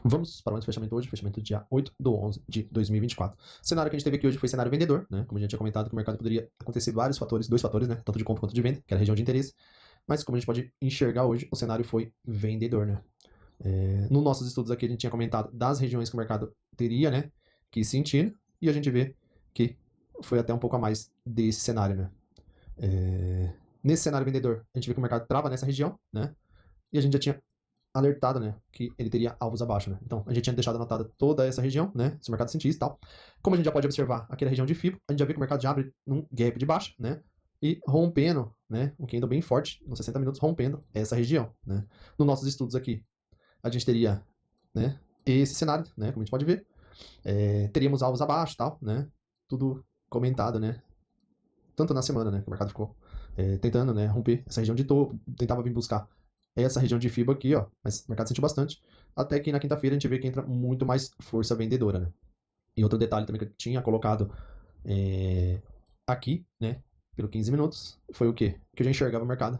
Vamos para o nosso fechamento hoje, fechamento dia 8/11 de 2024. O cenário que a gente teve aqui hoje foi cenário vendedor, né? Como a gente tinha comentado, que o mercado poderia acontecer vários fatores, dois fatores, né? Tanto de compra quanto de venda, que era a região de interesse. Mas como a gente pode enxergar hoje, o cenário foi vendedor, né? Nos nossos estudos aqui a gente tinha comentado das regiões que o mercado teria, né? Que sentir, e a gente vê que foi até um pouco a mais desse cenário, né? Nesse cenário vendedor, a gente vê que o mercado trava nessa região, né? E a gente já tinha alertado, né, que ele teria alvos abaixo, né? Então, a gente tinha deixado anotada toda essa região, né, se o mercado sentisse e tal. Como a gente já pode observar aqui na região de FIBO, a gente já vê que o mercado já abre num gap de baixa, né, e rompendo, né, um candle bem forte, nos 60 minutos, rompendo essa região, né. Nos nossos estudos aqui, a gente teria, né, esse cenário, né, como a gente pode ver, teríamos alvos abaixo e tal, né, tudo comentado, né, tanto na semana, né, que o mercado ficou tentando, né, romper essa região de topo, tentava vir buscar essa região de FIBO aqui, ó, mas o mercado sentiu bastante, até que na quinta-feira a gente vê que entra muito mais força vendedora, né. E outro detalhe também que eu tinha colocado aqui, né, pelo 15 minutos, foi o quê? Que eu já enxergava o mercado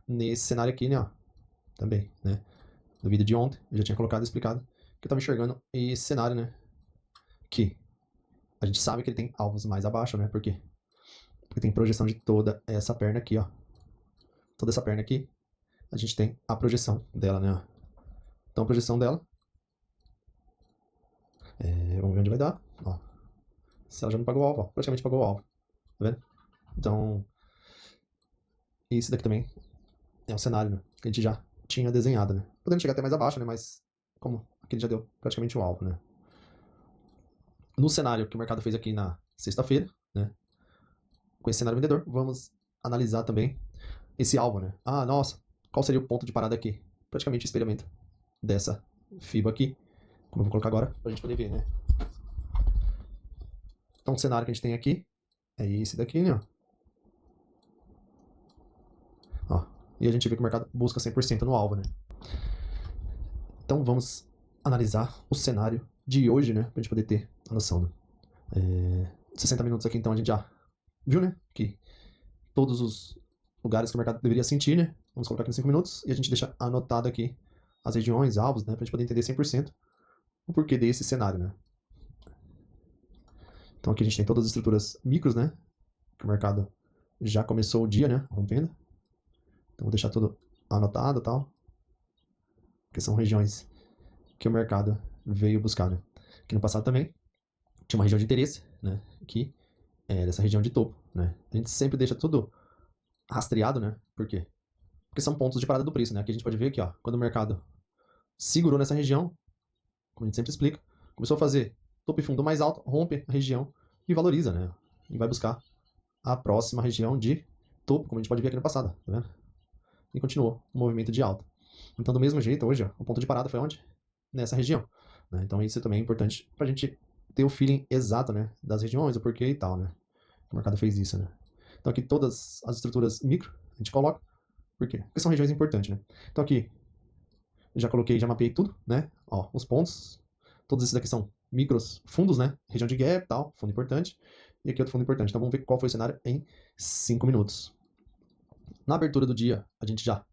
nesse cenário aqui, né, ó, também, né, no vídeo de ontem, eu já tinha colocado e explicado que eu estava enxergando esse cenário, né, que a gente sabe que ele tem alvos mais abaixo, né, por quê? Porque tem projeção de toda essa perna aqui, ó, toda essa perna aqui, a gente tem a projeção dela, né, ó. Então a projeção dela, vamos ver onde vai dar, ó. Se ela já não pagou o alvo, ó, praticamente pagou o alvo, tá vendo? Então, esse daqui também é um cenário, né, que a gente já tinha desenhado, né. Podendo chegar até mais abaixo, né, mas como aqui ele já deu praticamente o alvo, né. No cenário que o mercado fez aqui na sexta-feira, né, com esse cenário vendedor, vamos analisar também esse alvo, né. Ah, nossa, qual seria o ponto de parada aqui? Praticamente o espelhamento dessa FIBA aqui, como eu vou colocar agora, pra gente poder ver, né. Então o cenário que a gente tem aqui é esse daqui, né, ó. E a gente vê que o mercado busca 100% no alvo, né. Então vamos analisar o cenário de hoje, né, pra gente poder ter a noção, né. 60 minutos aqui, então a gente já viu, né, que todos os lugares que o mercado deveria sentir, né, vamos colocar aqui nos 5 minutos, e a gente deixa anotado aqui as regiões, alvos, né, pra gente poder entender 100% o porquê desse cenário, né. Então aqui a gente tem todas as estruturas micros, né, que o mercado já começou o dia, né, rompendo. Então vou deixar tudo anotado e tal, porque são regiões que o mercado veio buscar, né. Aqui no passado também tinha uma região de interesse, né, que é dessa região de topo, né. A gente sempre deixa tudo rastreado, né, por quê? Porque são pontos de parada do preço, né. Aqui a gente pode ver aqui, ó, quando o mercado segurou nessa região, como a gente sempre explica, começou a fazer topo e fundo mais alto, rompe a região e valoriza, né, e vai buscar a próxima região de topo, como a gente pode ver aqui no passado, tá vendo? E continuou o movimento de alta. Então, do mesmo jeito, hoje, ó, o ponto de parada foi onde? Nessa região, né? Então, isso também é importante pra gente ter o feeling exato, né, das regiões, o porquê e tal, né? O mercado fez isso, né? Então, aqui todas as estruturas micro a gente coloca, por quê? Porque são regiões importantes, né? Então, aqui já coloquei, já mapeei tudo, né? Ó, os pontos, todos esses daqui são micros fundos, né? Região de gap, tal, fundo importante. E aqui outro fundo importante. Então vamos ver qual foi o cenário em 5 minutos. Na abertura do dia, a gente já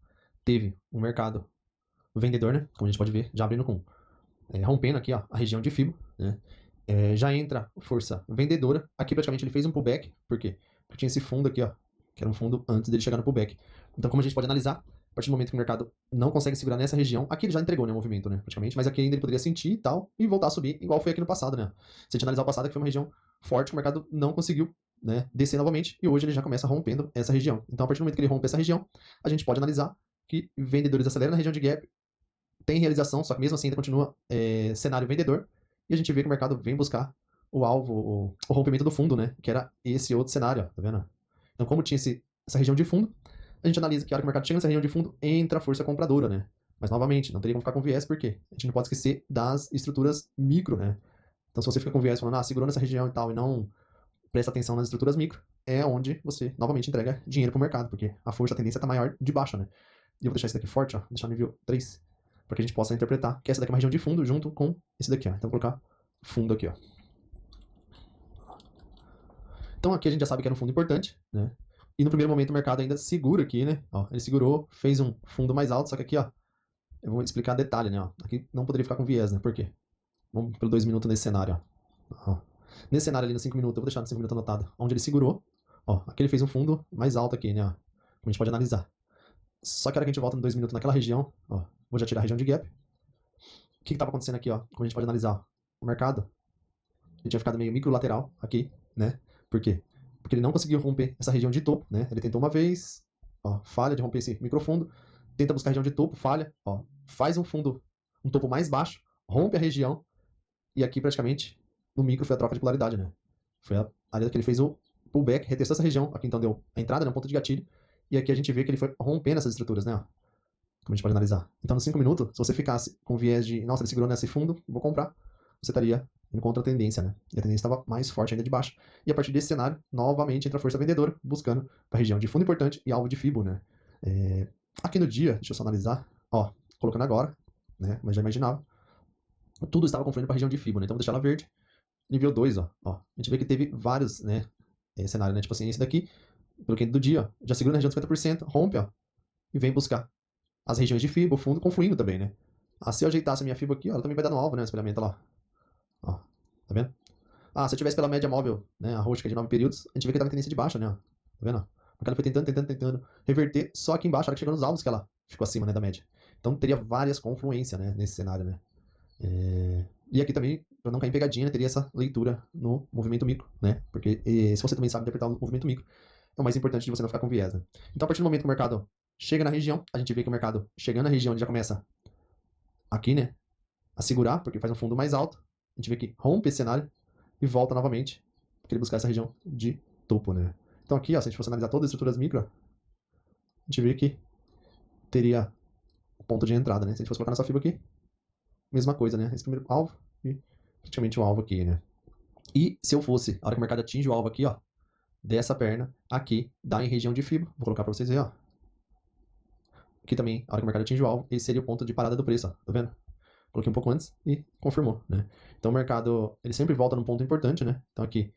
teve um mercado vendedor, né? Como a gente pode ver, já abrindo com rompendo aqui, ó, a região de FIBO, né? Já entra força vendedora. Aqui praticamente ele fez um pullback, por quê? Porque tinha esse fundo aqui, ó, que era um fundo antes dele chegar no pullback. Então, como a gente pode analisar, a partir do momento que o mercado não consegue segurar nessa região, aqui ele já entregou, né, o movimento, né, praticamente, mas aqui ainda ele poderia sentir e tal, e voltar a subir, igual foi aqui no passado, né. Se a gente analisar o passado, que foi uma região forte, que o mercado não conseguiu, né, descer novamente, e hoje ele já começa rompendo essa região. Então, a partir do momento que ele rompe essa região, a gente pode analisar que vendedores aceleram na região de gap, tem realização, só que mesmo assim ainda continua cenário vendedor, e a gente vê que o mercado vem buscar o alvo, o rompimento do fundo, né, que era esse outro cenário, ó, tá vendo? Então, como tinha essa região de fundo, a gente analisa que a hora que o mercado chega nessa região de fundo, entra a força compradora, né? Mas, novamente, não teria como ficar com viés, por quê? A gente não pode esquecer das estruturas micro, né? Então, se você fica com viés falando, segurou nessa região e tal, e não presta atenção nas estruturas micro, é onde você, novamente, entrega dinheiro pro mercado, porque a força, a tendência tá maior de baixo, né? E eu vou deixar esse daqui forte, ó, deixar no nível 3, para que a gente possa interpretar que essa daqui é uma região de fundo junto com esse daqui, ó. Então, vou colocar fundo aqui, ó. Então, aqui a gente já sabe que era um fundo importante, né? E no primeiro momento o mercado ainda segura aqui, né? Ó, ele segurou, fez um fundo mais alto, só que aqui, ó, eu vou explicar detalhe, né? Ó. Aqui não poderia ficar com viés, né? Por quê? Vamos pelo 2 minutos nesse cenário, ó. Nesse cenário ali, nos 5 minutos, eu vou deixar no 5 minutos anotado. Onde ele segurou, ó, aqui ele fez um fundo mais alto aqui, né? Ó, como a gente pode analisar. Só que a hora que a gente volta no 2 minutos naquela região, ó, vou já tirar a região de gap. O que estava acontecendo aqui, ó? Como a gente pode analisar, ó, o mercado, ele tinha ficado meio microlateral aqui, né? Por quê? Porque ele não conseguiu romper essa região de topo, né? Ele tentou uma vez, ó, falha de romper esse microfundo, tenta buscar a região de topo, falha, ó, faz um fundo, um topo mais baixo, rompe a região, e aqui praticamente no micro foi a troca de polaridade, né? Foi a área que ele fez o pullback, retestou essa região, aqui então deu a entrada, né, um ponto de gatilho, e aqui a gente vê que ele foi rompendo essas estruturas, né? Ó, como a gente pode analisar. Então, nos 5 minutos, se você ficasse com viés de, nossa, ele segurou nesse fundo, vou comprar, você estaria indo contra a tendência, né? E a tendência estava mais forte ainda de baixo. E a partir desse cenário, novamente entra a força vendedora, buscando a região de fundo importante e alvo de Fibo, né? Aqui no dia, deixa eu só analisar, ó, colocando agora, né? Mas já imaginava. Tudo estava confluindo para a região de Fibo, né? Então, vou deixar ela verde. Nível 2, ó. A gente vê que teve vários, né? Cenários, né? Tipo assim, esse daqui, pelo que do dia, ó, já segura na região de 50%, rompe, ó, e vem buscar as regiões de FIBA, o fundo, confluindo também, né? Se eu ajeitasse a minha FIBA aqui, ó, ela também vai dar no alvo, né? O espelhamento lá. Ó, tá vendo? Se eu tivesse pela média móvel, né? A roxa, que é de 9 períodos, a gente vê que tava em tendência de baixa, né? Ó, tá vendo? Porque ela foi tentando reverter só aqui embaixo, a hora que chegou nos alvos que ela ficou acima, né? Da média. Então teria várias confluências, né? Nesse cenário, né? E aqui também, para não cair em pegadinha, teria essa leitura no movimento micro, né? Porque se você também sabe interpretar o movimento micro, é o mais importante de você não ficar com viés, né? Então, a partir do momento que o mercado chega na região, a gente vê que o mercado chegando na região, ele já começa aqui, né? A segurar, porque faz um fundo mais alto. A gente vê que rompe esse cenário e volta novamente, porque ele buscar essa região de topo, né? Então aqui, ó, se a gente fosse analisar todas as estruturas micro, a gente vê que teria o ponto de entrada, né? Se a gente fosse colocar nessa fibra aqui, mesma coisa, né? Esse primeiro alvo e praticamente o alvo aqui, né? E se eu fosse, a hora que o mercado atinge o alvo aqui, ó, dessa perna, aqui, dá em região de fibra. Vou colocar pra vocês verem, ó. Aqui também, a hora que o mercado atinge o alvo, esse seria o ponto de parada do preço, ó. Tá vendo? Coloquei um pouco antes e confirmou, né? Então o mercado, ele sempre volta num ponto importante, né? Então aqui,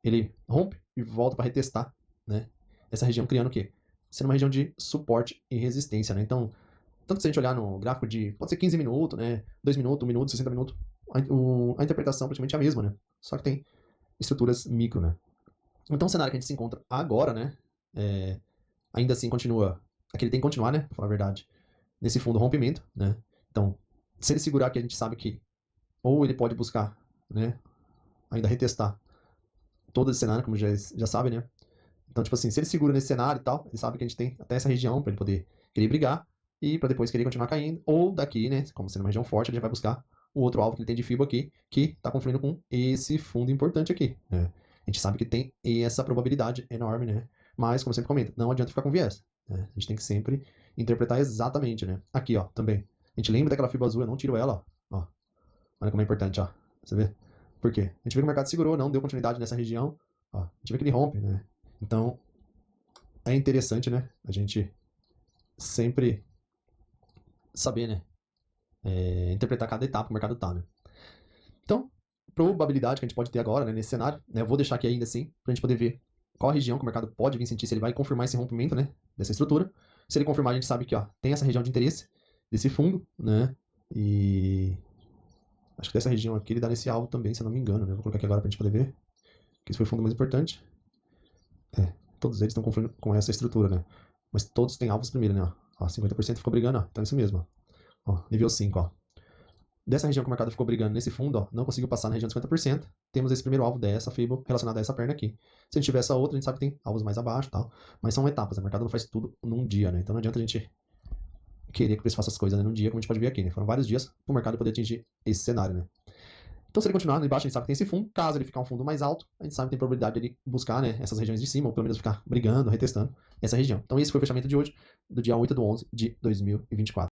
ele rompe e volta para retestar, né? Essa região criando o quê? Sendo uma região de suporte e resistência, né? Então, tanto que se a gente olhar no gráfico de, pode ser 15 minutos, né? 2 minutos, 1 minuto, 60 minutos, a interpretação praticamente é a mesma, né? Só que tem estruturas micro, né? Então o cenário que a gente se encontra agora, né? Ainda assim continua, aqui ele tem que continuar, né? Pra falar a verdade, nesse fundo rompimento, né? Então, se ele segurar aqui, a gente sabe que ou ele pode buscar, né? Ainda retestar todo esse cenário, como já sabe, né? Então, tipo assim, se ele segura nesse cenário e tal, ele sabe que a gente tem até essa região para ele poder querer brigar e para depois querer continuar caindo. Ou daqui, né? Como sendo uma região forte, ele já vai buscar o outro alvo que ele tem de FIBO aqui, que está confluindo com esse fundo importante aqui, né? A gente sabe que tem essa probabilidade enorme, né? Mas, como eu sempre comento, não adianta ficar com viés, né? A gente tem que sempre interpretar exatamente, né? Aqui, ó, também. A gente lembra daquela fibra azul, eu não tiro ela, ó. Olha como é importante, ó. Você vê? Por quê? A gente vê que o mercado segurou, não deu continuidade nessa região. Ó, a gente vê que ele rompe, né? Então, é interessante, né? A gente sempre saber, né? Interpretar cada etapa que o mercado tá, né? Então, probabilidade que a gente pode ter agora, né, nesse cenário, né? Eu vou deixar aqui ainda assim, pra gente poder ver qual a região que o mercado pode vir sentir, se ele vai confirmar esse rompimento, né? Dessa estrutura. Se ele confirmar, a gente sabe que, ó, tem essa região de interesse desse fundo, né? E acho que dessa região aqui ele dá nesse alvo também, se eu não me engano, né? Vou colocar aqui agora pra gente poder ver. Que esse foi o fundo mais importante. Todos eles estão confluindo com essa estrutura, né? Mas todos têm alvos primeiro, né? Ó, 50% ficou brigando, ó. Então é isso mesmo, ó. Nível 5, ó. Dessa região que o mercado ficou brigando nesse fundo, ó, não conseguiu passar na região de 50%. Temos esse primeiro alvo dessa FIBO relacionado a essa perna aqui. Se a gente tiver essa outra, a gente sabe que tem alvos mais abaixo e tal. Mas são etapas, né? O mercado não faz tudo num dia, né? Então não adianta a gente querer que o preço faça as coisas, né, num dia, como a gente pode ver aqui, né? Foram vários dias para o mercado poder atingir esse cenário, né? Então, se ele continuar lá embaixo, a gente sabe que tem esse fundo. Caso ele ficar um fundo mais alto, a gente sabe que tem probabilidade de ele buscar, né, essas regiões de cima, ou pelo menos ficar brigando, retestando essa região. Então, esse foi o fechamento de hoje, do dia 8/11/2024.